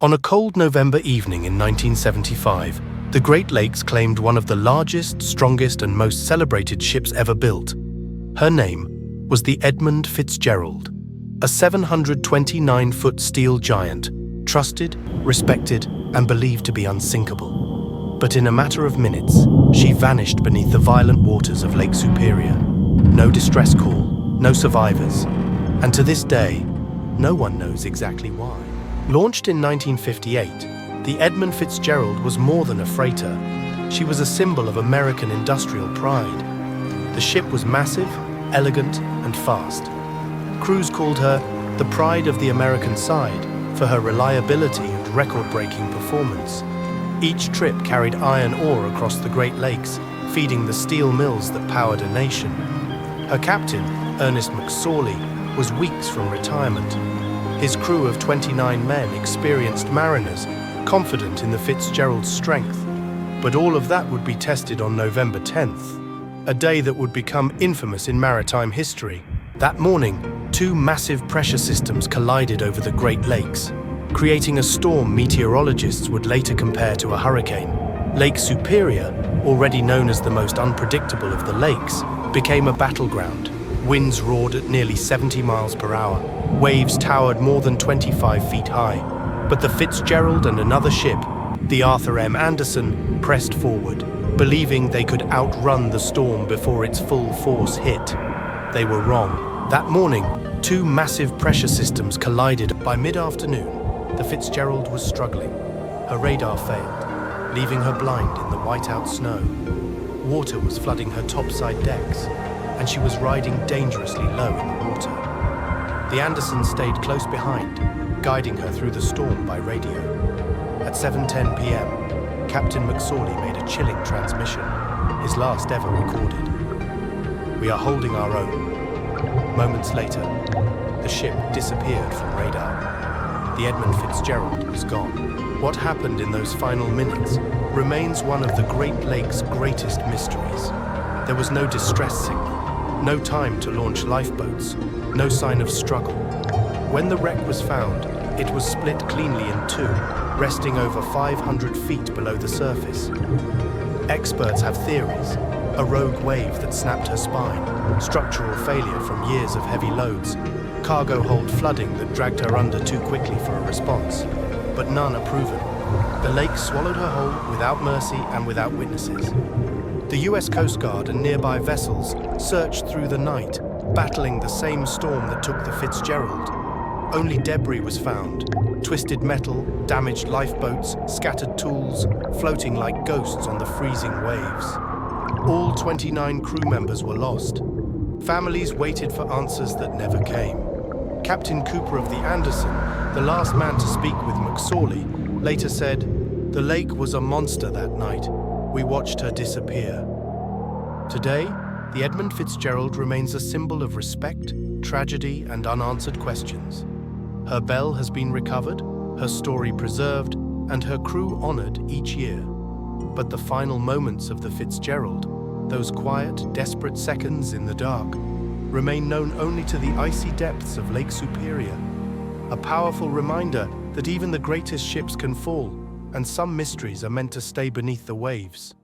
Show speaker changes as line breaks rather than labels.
On a cold November evening in 1975, the Great Lakes claimed one of the largest, strongest, and most celebrated ships ever built. Her name was the Edmund Fitzgerald, a 729-foot steel giant, trusted, respected, and believed to be unsinkable. But in a matter of minutes, she vanished beneath the violent waters of Lake Superior. No distress call, no survivors, and to this day, no one knows exactly why. Launched in 1958, the Edmund Fitzgerald was more than a freighter. She was a symbol of American industrial pride. The ship was massive, elegant, and fast. Crews called her the pride of the American side for her reliability and record-breaking performance. Each trip carried iron ore across the Great Lakes, feeding the steel mills that powered a nation. Her captain, Ernest McSorley, was weeks from retirement. His crew of 29 men, experienced mariners, confident in the Fitzgerald's strength. But all of that would be tested on November 10th, a day that would become infamous in maritime history. That morning, two massive pressure systems collided over the Great Lakes, creating a storm meteorologists would later compare to a hurricane. Lake Superior, already known as the most unpredictable of the lakes, became a battleground. Winds roared at nearly 70 miles per hour. Waves towered more than 25 feet high. But the Fitzgerald and another ship, the Arthur M. Anderson, pressed forward, believing they could outrun the storm before its full force hit. They were wrong. That morning, two massive pressure systems collided. By mid-afternoon, the Fitzgerald was struggling. Her radar failed, leaving her blind in the whiteout snow. Water was flooding her topside decks, and she was riding dangerously low in the water. The Anderson stayed close behind, guiding her through the storm by radio. At 7:10 p.m., Captain McSorley made a chilling transmission, his last ever recorded. "We are holding our own." Moments later, the ship disappeared from radar. The Edmund Fitzgerald was gone. What happened in those final minutes remains one of the Great Lakes' greatest mysteries. There was no distress signal, no time to launch lifeboats, no sign of struggle. When the wreck was found, it was split cleanly in two, resting over 500 feet below the surface. Experts have theories: a rogue wave that snapped her spine, structural failure from years of heavy loads, cargo hold flooding that dragged her under too quickly for a response. But none are proven. The lake swallowed her whole without mercy and without witnesses. The US Coast Guard and nearby vessels searched through the night, battling the same storm that took the Fitzgerald. Only debris was found: twisted metal, damaged lifeboats, scattered tools, floating like ghosts on the freezing waves. All 29 crew members were lost. Families waited for answers that never came. Captain Cooper of the Anderson, the last man to speak with McSorley, later said, "The lake was a monster that night. We watched her disappear." Today, the Edmund Fitzgerald remains a symbol of respect, tragedy, and unanswered questions. Her bell has been recovered, her story preserved, and her crew honored each year. But the final moments of the Fitzgerald, those quiet, desperate seconds in the dark, remain known only to the icy depths of Lake Superior. A powerful reminder that even the greatest ships can fall, and some mysteries are meant to stay beneath the waves.